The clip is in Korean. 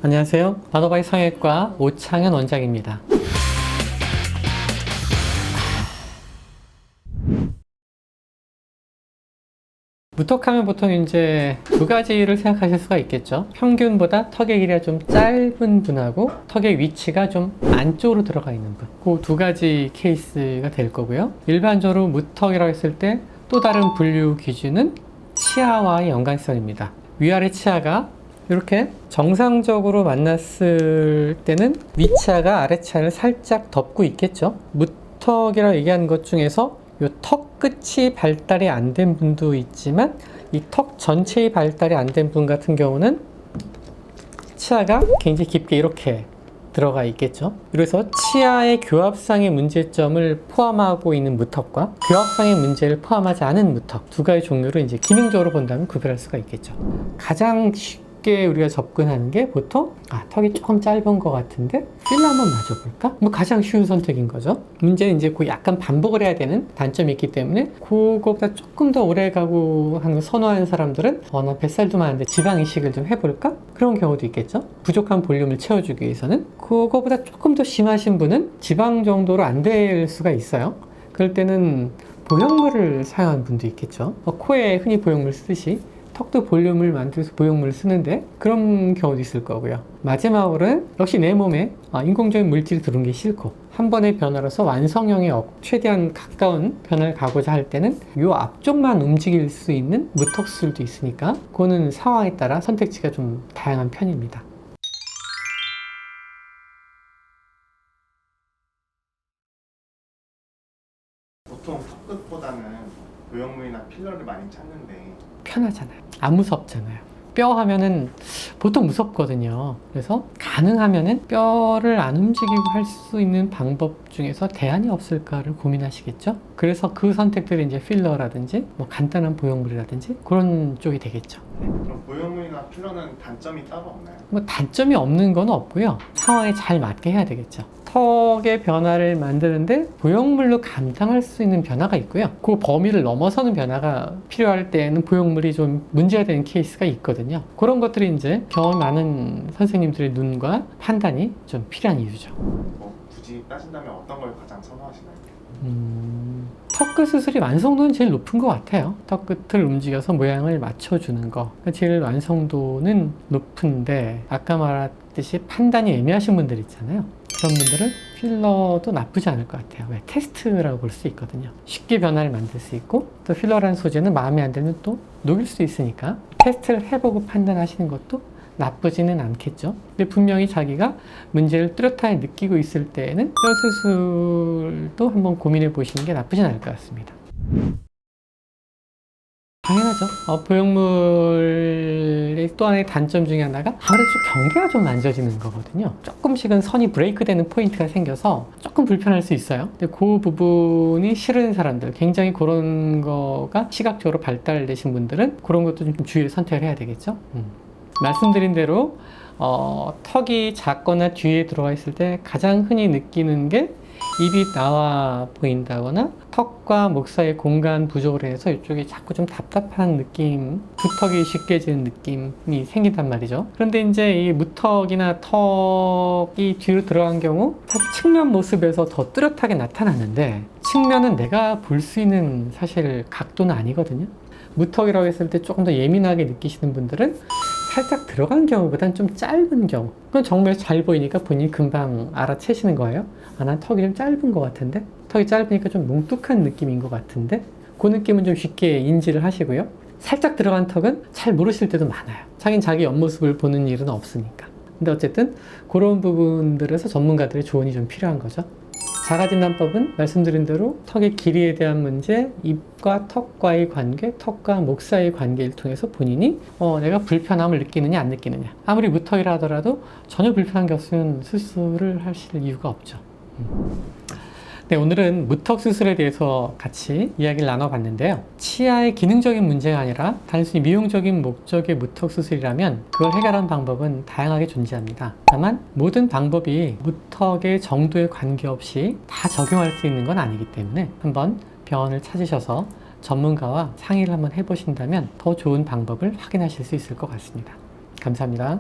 안녕하세요. 바노바이 성형외과 오창현 원장입니다. 무턱하면 보통 이제 두 가지를 생각하실 수가 있겠죠. 평균보다 턱의 길이가 좀 짧은 분하고 턱의 위치가 좀 안쪽으로 들어가 있는 분. 그 두 가지 케이스가 될 거고요. 일반적으로 무턱이라고 했을 때 또 다른 분류 기준은 치아와의 연관성입니다. 위아래 치아가 이렇게 정상적으로 만났을 때는 윗치아가 아래치아를 살짝 덮고 있겠죠. 무턱이라고 얘기하는 것 중에서 이 턱 끝이 발달이 안 된 분도 있지만 이 턱 전체의 발달이 안 된 분 같은 경우는 치아가 굉장히 깊게 이렇게 들어가 있겠죠. 그래서 치아의 교합상의 문제점을 포함하고 있는 무턱과 교합상의 문제를 포함하지 않은 무턱 두 가지 종류를 이제 기능적으로 본다면 구별할 수가 있겠죠. 가장 쉽게 우리가 접근하는 게 보통 턱이 조금 짧은 것 같은데 필러 한번 맞아볼까? 뭐 가장 쉬운 선택인 거죠. 문제는 이제 그 약간 반복을 해야 되는 단점이 있기 때문에 그거보다 조금 더 오래 가고 하는 거 선호하는 사람들은 나 뱃살도 많은데 지방 이식을 좀 해볼까? 그런 경우도 있겠죠. 부족한 볼륨을 채워주기 위해서는 그거보다 조금 더 심하신 분은 지방 정도로 안 될 수가 있어요. 그럴 때는 보형물을 사용하는 분도 있겠죠. 코에 흔히 보형물 쓰듯이 턱도 볼륨을 만들어서 보형물을 쓰는데 그런 경우도 있을 거고요. 마지막으로는 역시 내 몸에 인공적인 물질이 들어온 게 싫고 한 번의 변화로서 완성형에 최대한 가까운 변화를 가고자 할 때는 이 앞쪽만 움직일 수 있는 무턱수술도 있으니까 그거는 상황에 따라 선택지가 좀 다양한 편입니다. 보통 턱끝보다는 보형물이나 필러를 많이 찾는데 편하잖아요. 안 무섭잖아요. 뼈 하면은 보통 무섭거든요. 그래서 가능하면은 뼈를 안 움직이고 할 수 있는 방법 중에서 대안이 없을까를 고민하시겠죠. 그래서 그 선택들이 이제 필러라든지 뭐 간단한 보형물이라든지 그런 쪽이 되겠죠. 그럼 보형물이나 필러는 단점이 따로 없나요? 뭐 단점이 없는 건 없고요. 상황에 잘 맞게 해야 되겠죠. 턱의 변화를 만드는데 보형물로 감당할 수 있는 변화가 있고요. 그 범위를 넘어서는 변화가 필요할 때는 보형물이 좀 문제가 되는 케이스가 있거든요. 그런 것들이 이제 경험 많은 선생님들의 눈과 판단이 좀 필요한 이유죠. 굳이 따진다면 어떤 걸 가장 선호하시나요? 턱끝 수술이 완성도는 제일 높은 것 같아요. 턱끝을 움직여서 모양을 맞춰주는 거. 제일 완성도는 높은데 아까 말했듯이 판단이 애매하신 분들 있잖아요. 그런 분들은 필러도 나쁘지 않을 것 같아요. 왜? 테스트라고 볼 수 있거든요. 쉽게 변화를 만들 수 있고 또 필러라는 소재는 마음에 안 들면 또 녹일 수 있으니까 테스트를 해보고 판단하시는 것도 나쁘지는 않겠죠. 근데 분명히 자기가 문제를 뚜렷하게 느끼고 있을 때에는 뼈 수술도 한번 고민해 보시는 게 나쁘진 않을 것 같습니다. 당연하죠. 보형물의 또 하나의 단점 중에 하나가 아무래도 경계가 좀 만져지는 거거든요. 조금씩은 선이 브레이크 되는 포인트가 생겨서 조금 불편할 수 있어요. 근데 그 부분이 싫은 사람들, 굉장히 그런 거가 시각적으로 발달되신 분들은 그런 것도 좀 주의를 선택을 해야 되겠죠. 말씀드린 대로 턱이 작거나 뒤에 들어가 있을 때 가장 흔히 느끼는 게 입이 나와 보인다거나 턱과 목 사이의 공간 부족으로 해서 이쪽이 자꾸 좀 답답한 느낌, 두턱이 쉽게 지는 느낌이 생긴단 말이죠. 그런데 이제 이 무턱이나 턱이 뒤로 들어간 경우 사실 측면 모습에서 더 뚜렷하게 나타나는데 측면은 내가 볼 수 있는 사실 각도는 아니거든요. 무턱이라고 했을 때 조금 더 예민하게 느끼시는 분들은 살짝 들어간 경우보다는 좀 짧은 경우, 그건 정말 잘 보이니까 본인이 금방 알아채시는 거예요. 난 턱이 좀 짧은 것 같은데, 턱이 짧으니까 좀 뭉툭한 느낌인 것 같은데, 그 느낌은 좀 쉽게 인지를 하시고요. 살짝 들어간 턱은 잘 모르실 때도 많아요. 자기는 자기 옆모습을 보는 일은 없으니까. 근데 어쨌든 그런 부분들에서 전문가들의 조언이 좀 필요한 거죠. 자가진단법은 말씀드린 대로 턱의 길이에 대한 문제, 입과 턱과의 관계, 턱과 목 사이의 관계를 통해서 본인이 내가 불편함을 느끼느냐 안 느끼느냐. 아무리 무턱이라 하더라도 전혀 불편한 게 없으면 수술을 하실 이유가 없죠. 네, 오늘은 무턱 수술에 대해서 같이 이야기를 나눠봤는데요. 치아의 기능적인 문제가 아니라 단순히 미용적인 목적의 무턱 수술이라면 그걸 해결하는 방법은 다양하게 존재합니다. 다만 모든 방법이 무턱의 정도에 관계없이 다 적용할 수 있는 건 아니기 때문에 한번 병원을 찾으셔서 전문가와 상의를 한번 해보신다면 더 좋은 방법을 확인하실 수 있을 것 같습니다. 감사합니다.